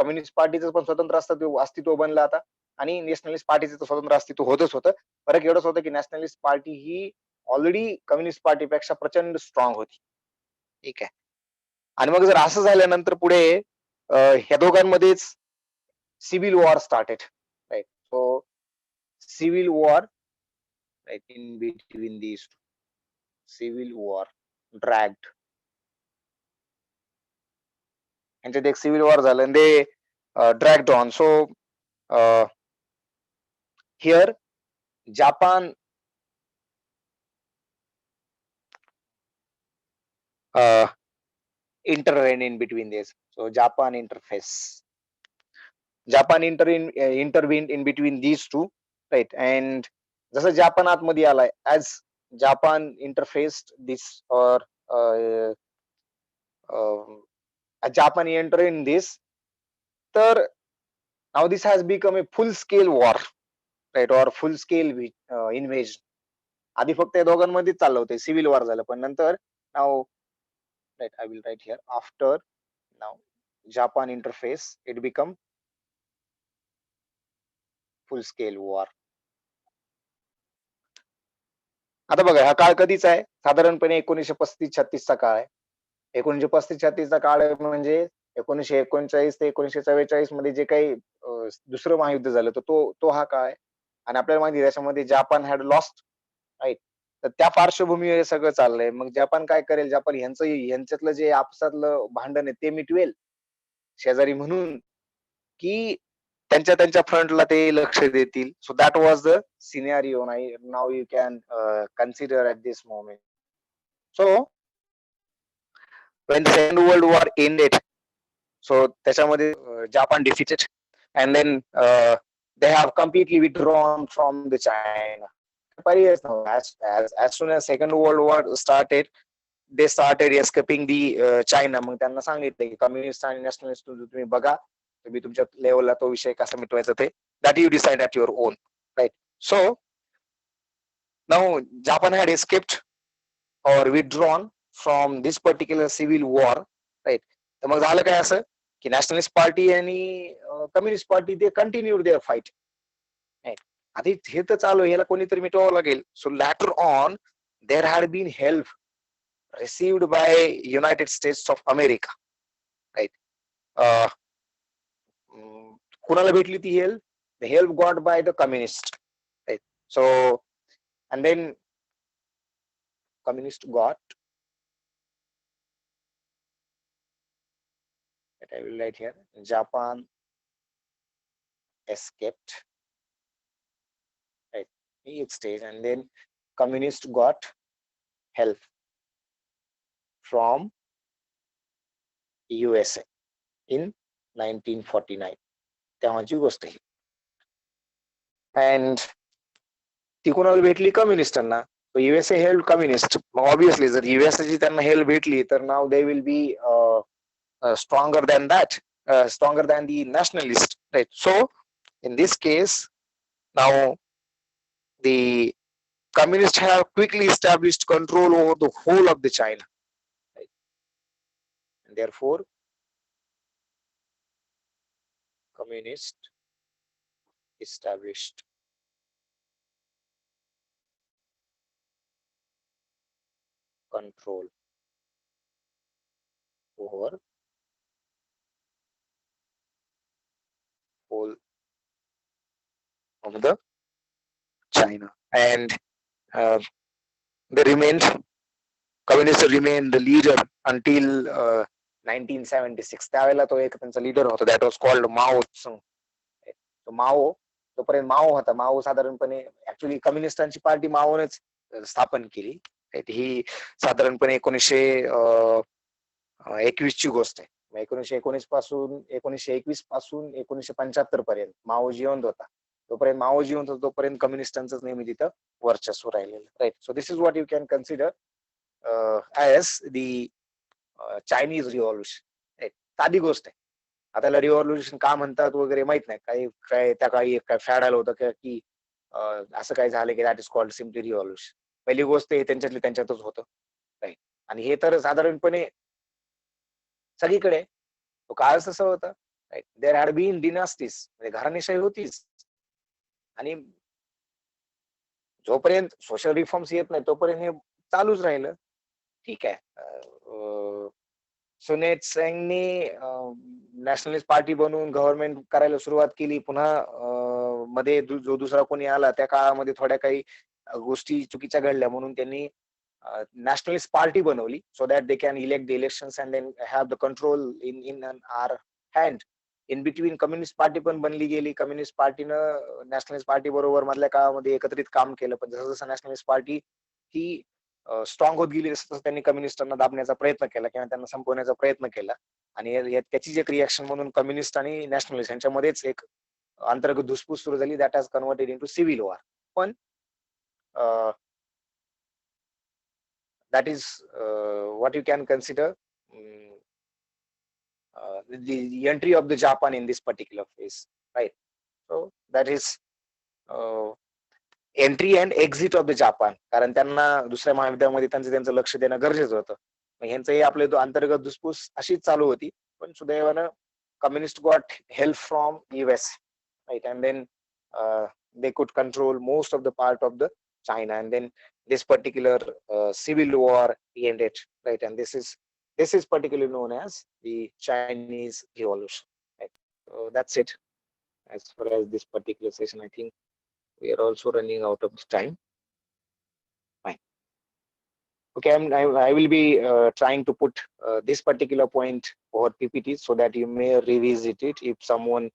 Communist पार्टीचं पण स्वतंत्र अस्तित्व बनलं आता आणि नॅशनलिस्ट पार्टीचं तर स्वतंत्र अस्तित्व होतच होतं. फरक एवढंच होतं की नॅशनलिस्ट पार्टी ही ऑलरेडी कम्युनिस्ट पार्टीपेक्षा प्रचंड स्ट्रॉंग होती. ठीक आहे. आणि मग जर असं झाल्यानंतर पुढे ह्या दोघांमध्येच civil war started, right. So civil war, right, in between these two. Civil war dragged. यांच्यात एक सिव्हिल वॉर झालं आणि ते dragged on. So here Japan intervene in between this. So Japan intervened in between these two, right? And जसं Japan आतमध्ये आलाय, as Japan interfaced this or Japan enter in this, तर now this has become a full scale war, right? Or full scale invasion. आधी फक्त या दोघांमध्ये चाललं होतं, सिव्हिल वॉर झालं, पण नंतर now, right, I will write here, after now Japan interface, it become full scale war. आता बघा हा काळ कधीचा आहे, साधारणपणे 1935-36 चा काळ आहे. 1935-36 चा काळ म्हणजे 1939 ते 1944 मध्ये जे काही दुसरं महायुद्ध झालं तो हा काळ आहे. आणि आपल्याला माहिती आहे त्याच्यामध्ये जापान हॅड लॉस्ट, राईट. तर त्या पार्श्वभूमीवर हे सगळं चाललंय. मग जापान काय करेल, जापान यांच्यातलं जे आपसातलं भांडण आहे ते मिटवेल शेजारी म्हणून, की त्यांच्या फ्रंटला ते लक्ष देतील. So that was the scenario now you can consider at this moment. So when the Second World War ended, so त्याच्यामध्ये Japan defeated and then they have completely withdrawn from the China. As soon as Second World War started, they started escaping the China. मग त्यांना सांगितलं की communist आणि nationalist तुम्ही बघा, तुम्ही तुमच्या लेवलला तो विषय कसा मिटवायचा ते, that you decide at your own, right? So now Japan had escaped or withdrawn from this particular civil war, right? तर मग झालं काय असं की नॅशनलिस्ट पार्टी आणि कम्युनिस्ट पार्टी ते कंटिन्यूड देअर फाईट. आधी हे तर चालू, याला कोणीतरी मिटवावं लागेल. So later on there had been help received by United States of America, right? कुणाला भेटली ती help? The help got by the communist, right? So and then communist got, I will write here, Japan escaped, right, each stage, and then communist got help from USA in 1949. तेव्हाची गोष्ट ही. and ती कोणाला भेटली? कम्युनिस्टांना. So USA helped communist. Obviously जर USA ची त्यांना help भेटली तर now they will be stronger than that, stronger than the nationalist, right? So in this case now the communists have quickly established control over the whole of the China, right? And therefore communist established control over whole of the China, and they remained, communists remained the leader until 1976. त्यावेळेला तो एक त्यांचा leader होता, that was called Mao Zedong. तो माओ, तोपर्यंत माओ होता. माओ साधारणपणे actually कम्युनिस्टांची party माओनेच स्थापन केली. ही साधारणपणे 1921 ची गोष्ट आहे. 1919 पासून 1921 पासून 1975 पर्यंत माओ जिवंत होता. तोपर्यंत माओ जिवंत होता तोपर्यंत कम्युनिस्टांचं नेहमी तिथं वर्चस्व राहिलेलं, right. So this is what you can consider as the Chinese revolution, right. साधी गोष्ट आहे. आता त्याला रिव्हॉल्युशन का म्हणतात वगैरे माहित नाही. काय त्या काळी काय फॅड आलं होतं की असं काय झालं की that is called simply revolution. पहिली गोष्ट हे त्यांच्यातली त्यांच्यातच होतं, राईट. आणि हे तर साधारणपणे सगळीकडे तो काळच तसा होता. राईट. देर हॅड बीन डिनास्टीज, म्हणजे घराणेशाही होतीच. आणि जोपर्यंत सोशल रिफॉर्म्स येत नाही तोपर्यंत हे चालूच राहिलं. ठीक आहे. सुनेत सेंगनी नॅशनलिस्ट पार्टी बनवून गव्हर्नमेंट करायला सुरुवात केली. पुन्हा मध्ये जो दुसरा कोणी आला त्या काळामध्ये थोड्या काही गोष्टी चुकीच्या घडल्या म्हणून त्यांनी nationalist party बनवली, so that they can elect the elections and then have the control in our hand. In between communist party पण बनली गेली. कम्युनिस्ट पार्टीनं नॅशनलिस्ट पार्टी बरोबर मधल्या काळामध्ये एकत्रित काम केलं. पण जसं जसं नॅशनलिस्ट पार्टी ही स्ट्रॉंग होत गेली तसं त्यांनी कम्युनिस्टांना दाबण्याचा प्रयत्न केला किंवा त्यांना संपवण्याचा प्रयत्न केला. आणि त्याचीच एक रिॲक्शन म्हणून कम्युनिस्ट आणि नॅशनलिस्ट यांच्यामध्येच एक अंतर्गत धुसफूस सुरू झाली. That has converted into civil war. पण that is what you can consider the entry of the Japan in this particular phase, right? So that is entry and exit of the Japan. कारण त्यांना दुसऱ्या महायुद्धामध्ये त्यांचं लक्ष देणं गरजेचं होतं. ह्यांचंही आपले अंतर्गत धुसफूस अशीच चालू होती. पण सुदैवानं communist got help from US, right? And then they could control most of the part of the China, and then this particular civil war ended, right? And this is particularly known as the Chinese Revolution, right? So that's it as far as this particular session. I think we are also running out of time. Fine. Okay, I will be trying to put this particular point over PPT so that you may revisit it if someone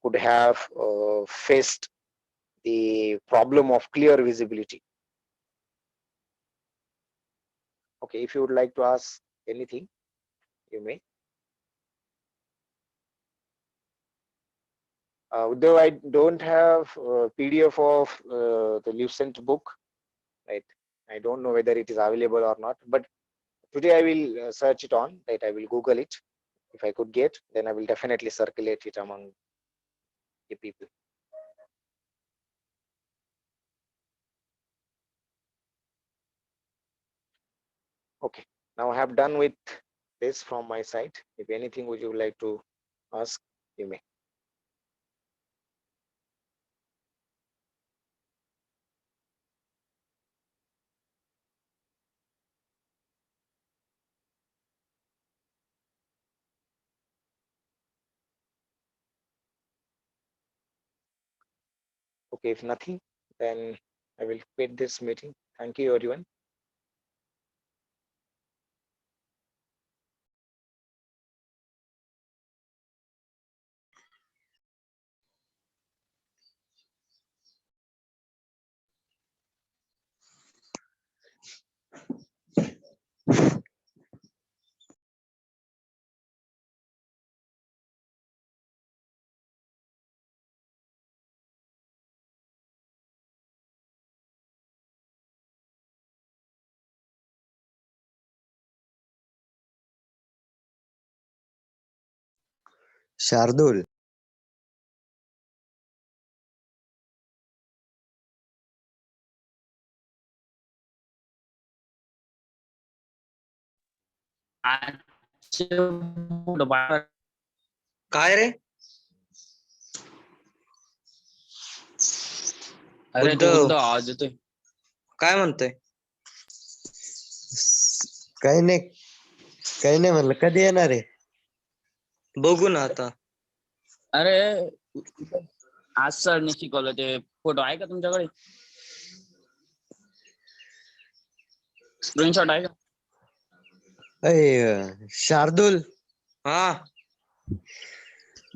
could have faced the problem of clear visibility. Okay, if you would like to ask anything, you may. Though I don't have PDF of the Lucent book, right? I don't know whether it is available or not, but today I will search it on, right? I will Google it. If I could get, then I will definitely circulate it among the people. Okay, now I have done with this from my side. If anything would you like to ask, you may. Okay, if nothing, then I will quit this meeting. Thank you, everyone. शार्दूल, काय रे? अरे उद्धव. तो आवाज येतोय. काय म्हणतोय? काही नाही म्हणलं. कधी येणार आहे? बघू ना आता. अरे आज सरने शिकवलं ते फोटो आहे का तुमच्याकडे? स्क्रीनशॉट आहे का? शार्दूल, हा,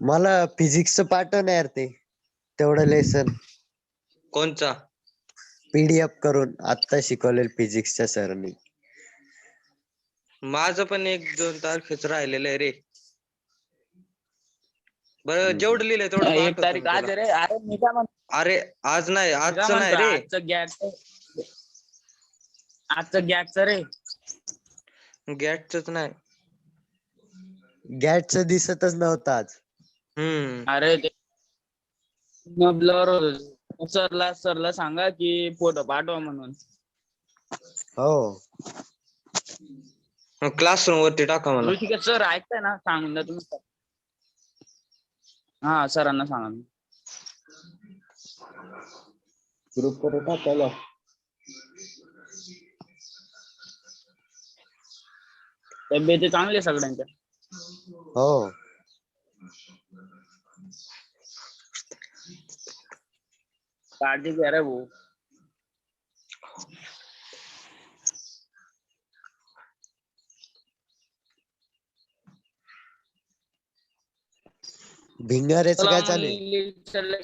मला फिजिक्सचं पाठव ना यार, ते तेवढं लेसन कोणचा? PDF करून. आता शिकवलेलं फिजिक्सच्या सरनी. माझं पण 1-2 तारखेच राहिलेलं आहे रे. बरं, जेवढं लिहिलंय तेवढं 1 पाठवतो तारीख मी आज तुला. रे. अरे मी काय म्हणतो, अरे आज नाही, आजचं नाही रे. आजचं गॅटचं रे. गॅटच नाही. गॅटचं दिसतच नव्हतं आज. अरे ते ब्लर होत. सरला सांगा की फोटो पाठवा म्हणून. हो, क्लासरूम वरती टाका मला. ऋषिकेश सर ऐकताय ना? सांगून द्या तुम्ही. हा सरांना सांगा ना. ग्रुप वर टाकायला. तब्येती चांगली आहे सगळ्यांच्या. हो. काळजी घ्या रे भाऊ. भिंगाऱ्याचं चला काय मग चालू आहे? चल.